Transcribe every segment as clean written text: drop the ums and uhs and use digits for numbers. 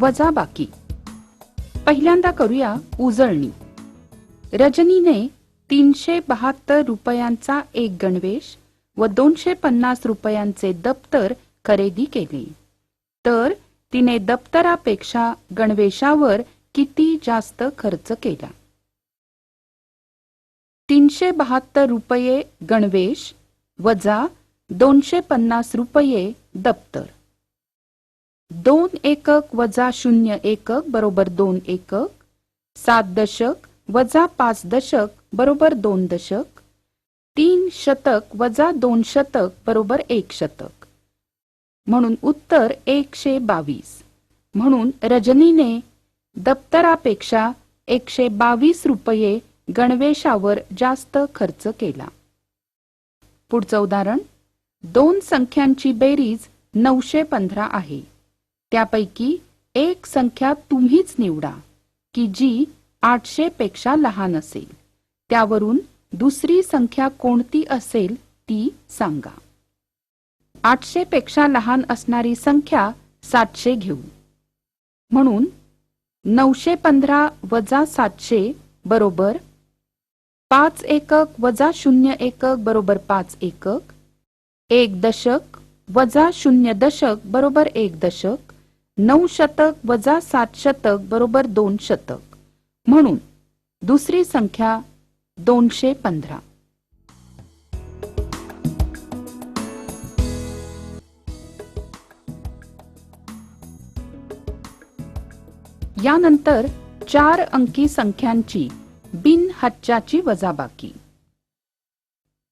वजाबाकी। पहिल्यांदा करूया उजळणी। रजनीने 372 रुपयांचा एक गणवेश व 250 रुपयांचे दप्तर खरेदी केले, तर तिने दप्तरापेक्षा गणवेशावर किती जास्त खर्च केला? 372 रुपये गणवेश वजा 250 रुपये दप्तर। 2 एकक वजा 0 एकक बरोबर 2 एकक। 7 दशक वजा 5 दशक बरोबर 2 दशक। 3 शतक वजा 2 शतक बरोबर 1 शतक। म्हणून उत्तर 122। म्हणून रजनीने दप्तरापेक्षा 122 रुपये गणवेशावर जास्त खर्च केला। पुढचं उदाहरण। दोन संख्यांची बेरीज 915 आहे। त्यापैकी एक संख्या तुम्हीच निवडा की जी 800 पेक्षा लहान असेल। त्यावरून दुसरी संख्या कोणती असेल ती सांगा। 800 पेक्षा लहान असणारी संख्या 700 घेऊ। म्हणून 915 वजा 700 बरोबर 5 एकक वजा 0 एकक बरोबर 5 एकक। 1 दशक वजा 0 दशक बरोबर 1 दशक। 9 शतक वजा 7 शतक बरोबर 2 शतक। म्हणून दुसरी संख्या 215। यानंतर 4 अंकी संख्यांची बिनहच्चाची वजाबाकी।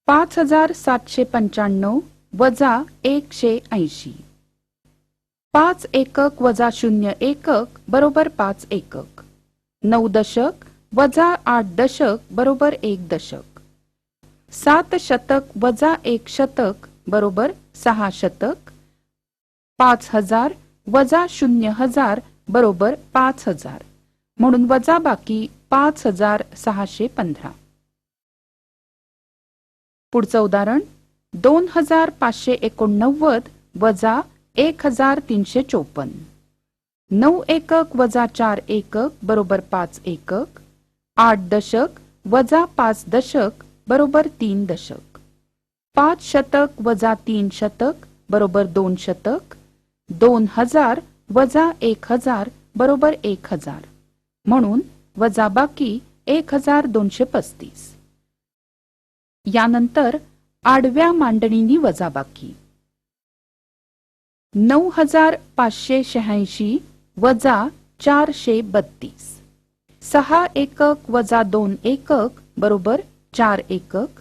5795 वजा 180। 5 एकक वजा 0 एकक बरोबर 5 एकक। 9 दशक वजा 8 दशक बरोबर 1 दशक। 7 शतक वजा 1 शतक बरोबर 6 शतक। 5000 वजा 0,000 बरोबर 5000। म्हणून वजाबाकी 5615। पुढचं उदाहरण। 2589 वजा 1354। 9 एकक वजा 4 एकक बरोबर 5 एकक। 8 दशक वजा 5 दशक बरोबर 3 दशक। 5 शतक वजा 3 शतक बरोबर 2 शतक। 2000 वजा 1000 बरोबर 1000। म्हणून वजाबाकी 1235। यानंतर आडव्या मांडणीनी वजाबाकी। 9586 वजा 432। 6 एकक वजा 2 एकक बरोबर 4 एकक।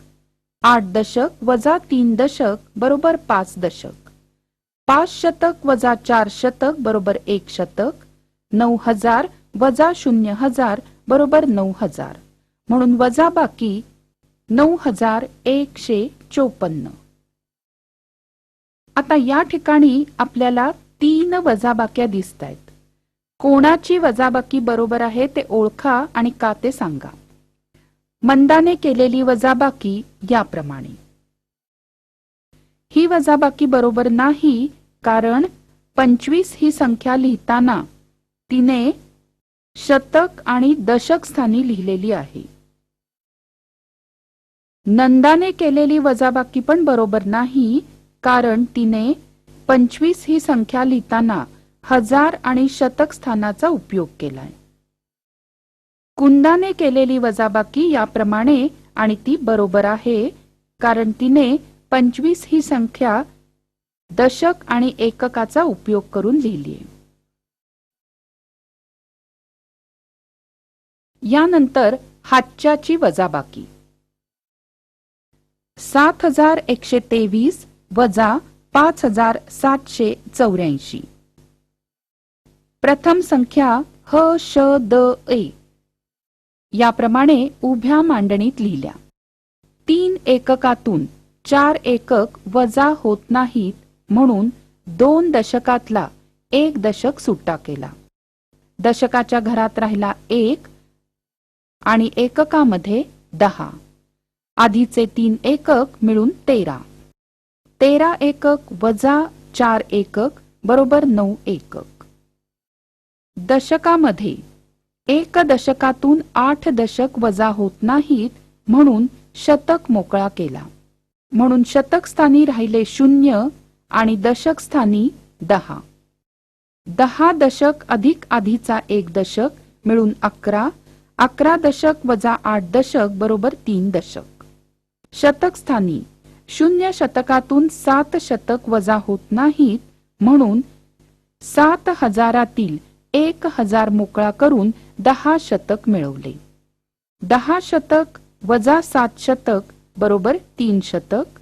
8 दशक वजा 3 दशक बरोबर 5 दशक। 5 शतक वजा 4 शतक बरोबर 1 शतक। 9000 वजा 0,000 बरोबर 9000। म्हणून वजाबाकी 9154। आता या ठिकाणी आपल्याला 3 वजाबाक्या दिसतायत। कोणाची वजाबाकी बरोबर आहे ते ओळखा आणि का ते सांगा। मंदाने केलेली वजाबाकी याप्रमाणे। ही वजाबाकी बरोबर नाही, कारण 25 ही संख्या लिहिताना तिने शतक आणि दशक स्थानी लिहिलेली आहे। नंदाने केलेली वजाबाकी पण बरोबर नाही, कारण तिने 25 ही संख्या लिहिताना हजार आणि शतक स्थानाचा उपयोग केलाय। कुंदाने केलेली वजाबाकी याप्रमाणे आणि ती बरोबर आहे, कारण तिने 25 ही संख्या दशक आणि एककाचा उपयोग करून लिहिली आहे। यानंतर हातच्याची वजाबाकी। 7123 वजा 5784। प्रथम संख्या ह श द ए याप्रमाणे उभ्या मांडणीत लिहिल्या। 3 एककातून 4 एकक वजा होत नाहीत, म्हणून 2 दशकातला 1 दशक सुट्टा केला। दशकाच्या घरात राहिला 1 आणि एककामध्ये 10। आधीचे 3 एकक मिळून 13। 13 एकक वजा 4 एकक बरोबर 9 एकक। दशकामध्ये एक दशकातून 8 दशक वजा होत नाहीत म्हणून शतक मोकळा केला. म्हणून शतक स्थानी राहिले 0 आणि दशक स्थानी 10. 10 दशक अधिक आधीचा 1 दशक मिळून 11. 11 दशक वजा 8 दशक बरोबर 3 दशक. शतक स्थानी 0 शतकातून 7 शतक वजा होत नाहीत म्हणून 7,000 1000 मोकळा करून 10 शतक मिळवले. 10 शतक वजा 7 शतक बरोबर 3 शतक.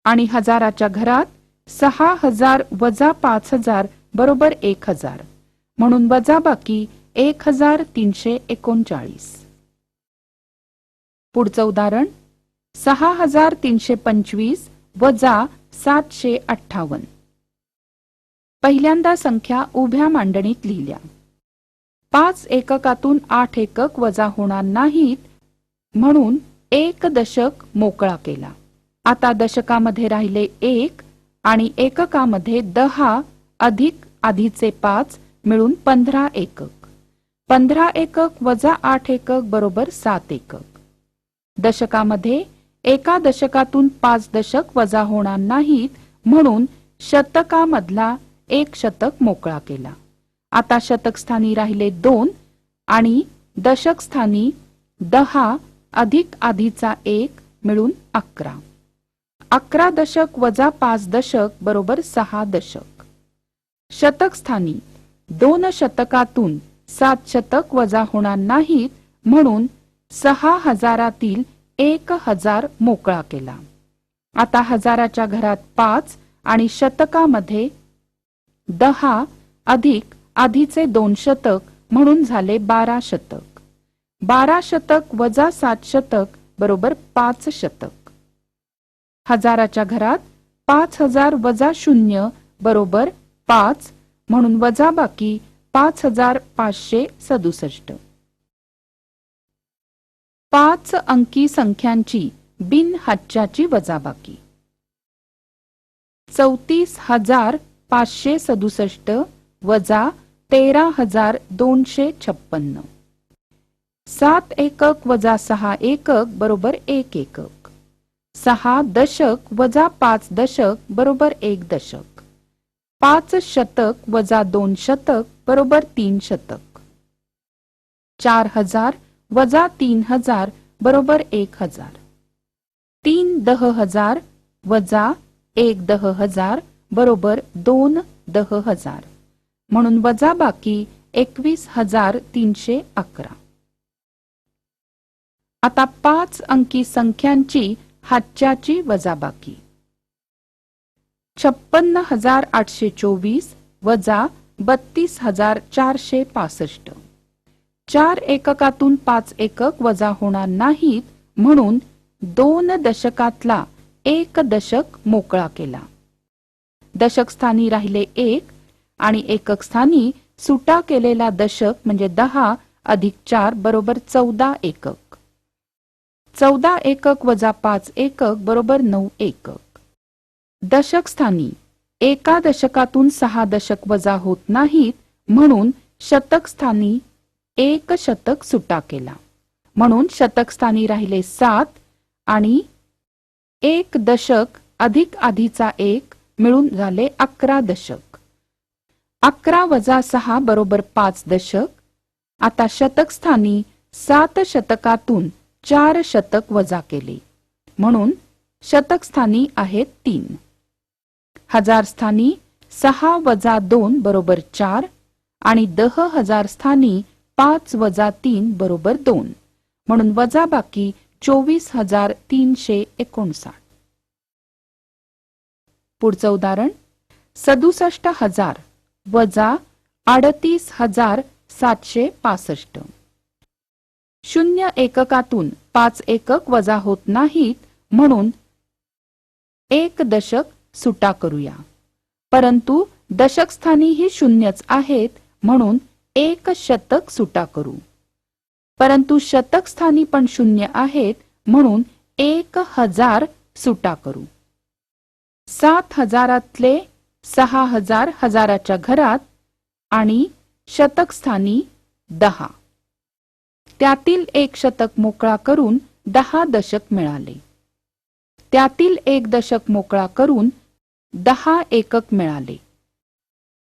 आणि हजाराच्या घरात 6000 वजा 5000 बरोबर 1000 म्हणून वजाबाकी 1339. पुढचं उदाहरण 6325 वजा 758. पहिल्यांदा संख्या उभ्या मांडणीत लिहिल्या. 5 एककातून 8 एकक वजा होणार नाहीत म्हणून 1 दशक मोकळा केला. आता दशकामध्ये राहिले 1 आणि एककामध्ये 10 अधिक आधीचे 5 मिळून 15 एकक. 15 एकक वजा 8 एकक बरोबर 7 एकक. दशकामध्ये एका दशकातून 5 दशक वजा होणार नाहीत म्हणून शतकामधला 1 शतक मोकळा केला. आता शतक स्थानी राहिले 2 आणि दशक स्थानी 10 अधिक आधीचा 1 मिळून 11. 11 दशक वजा 5 दशक बरोबर 6 दशक. शतक स्थानी 2 शतकातून 7 शतक वजा होणार नाहीत म्हणून 6000 1000 मोकळा केला. आता हजाराच्या घरात 5 आणि शतकामध्ये 10 अधिक आधीचे 2 शतक म्हणून झाले 12 शतक. 12 शतक वजा 7 शतक बरोबर 5 शतक. हजाराच्या घरात 5000 वजा 0 बरोबर 5 म्हणून वजाबाकी 5567. 5 अंकी संख्यांची बिनहाच्याची वजाबाकी. 34567 वजा 13256. 7 एकक वजा 6 एकक बरोबर 1 एकक. 6 दशक वजा 5 दशक बरोबर 1 दशक. 5 शतक वजा 2 शतक बरोबर 3 शतक. 4000 वजा 3000 बरोबर 1000. 3 10,000 वजा 1 10,000 बरोबर 2 10,000 म्हणून वजाबाकी 21311. आता 5 अंकी संख्यांची हाच्याची वजाबाकी. 56824 वजा 32465. 4 एककातून 5 एकक वजा होणार नाहीत म्हणून 2 दशकातला 1 दशक मोकळा केला. दशक स्थानी राहिले 1 आणि एकक स्थानी सुटा केलेला दशक म्हणजे 10 अधिक 4 बरोबर 14 एकक. 14 एकक वजा 5 एकक बरोबर 9 एकक. दशक स्थानी एका दशकातून 6 दशक वजा होत नाहीत म्हणून शतक स्थानी 1 शतक सुटा केला. म्हणून शतक स्थानी राहिले 7 आणि 1 दशक अधिक आधीचा 1 मिळून झाले 11 दशक. 11 वजा 6 बरोबर 5 दशक. आता शतक स्थानी 7 शतकातून 4 शतक वजा केले म्हणून शतक स्थानी आहेत 3. हजार स्थानी 6 वजा 2 बरोबर 4 आणि 10,000 स्थानी 5 वजा 3 बरोबर 2 म्हणून वजाबाकी 24,359. पुढचं उदाहरण 67,000 वजा 38,765. 0 एककातून 5 एकक वजा होत नाहीत म्हणून 1 दशक सुटा करूया. परंतु दशक स्थानी ही शून्यच आहेत म्हणून 1 शतक सुटा करू. परंतु शतक स्थानी पण 0 आहेत म्हणून 1000 सुटा करू. 7,000 6,000 हजाराच्या घरात आणि शतक स्थानी 10. त्यातील एक शतक मोकळा करून 10 दशक मिळाले. त्यातील एक दशक मोकळा करून 10 एकक मिळाले.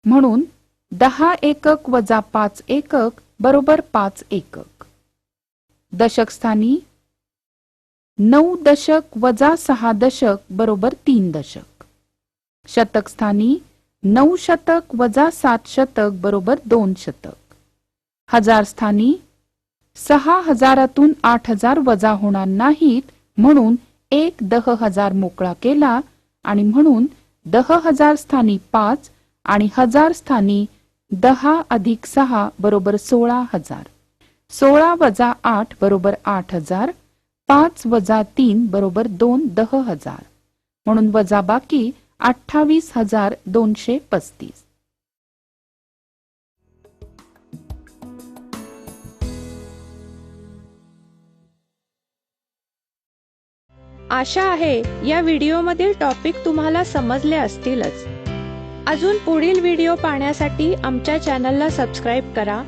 म्हणून 10 एकक वजा 5 एकक बरोबर 5 एकक. दशक स्थानी 9 दशक वजा 6 दशक बरोबर 3 दशक. शतक स्थानी 9 शतक वजा 7 शतक बरोबर 2 शतक. हजार स्थानी 6 हजारातून 8,000 वजा होणार नाहीत, म्हणून एक 10,000 मोकळा केला आणि म्हणून 10,000 स्थानी 5 आणि हजार स्थानी 10 अधिक 6 बरोबर 16,000. 16 वजा 8 बरोबर 8,000. 5 वजा 3 बरोबर 2 10,000. म्हणून वजा बाकी 28,235. आशा आहे या व्हिडिओमधील टॉपिक तुम्हाला समजले असतीलच. अजून पुढील व्हिडिओ पाहण्यासाठी आमच्या चॅनलला सबस्क्राईब करा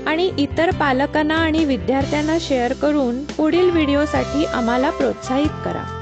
आणि इतर पालकांना आणि विद्यार्थ्यांना शेअर करून पुढील व्हिडिओसाठी आम्हाला प्रोत्साहित करा.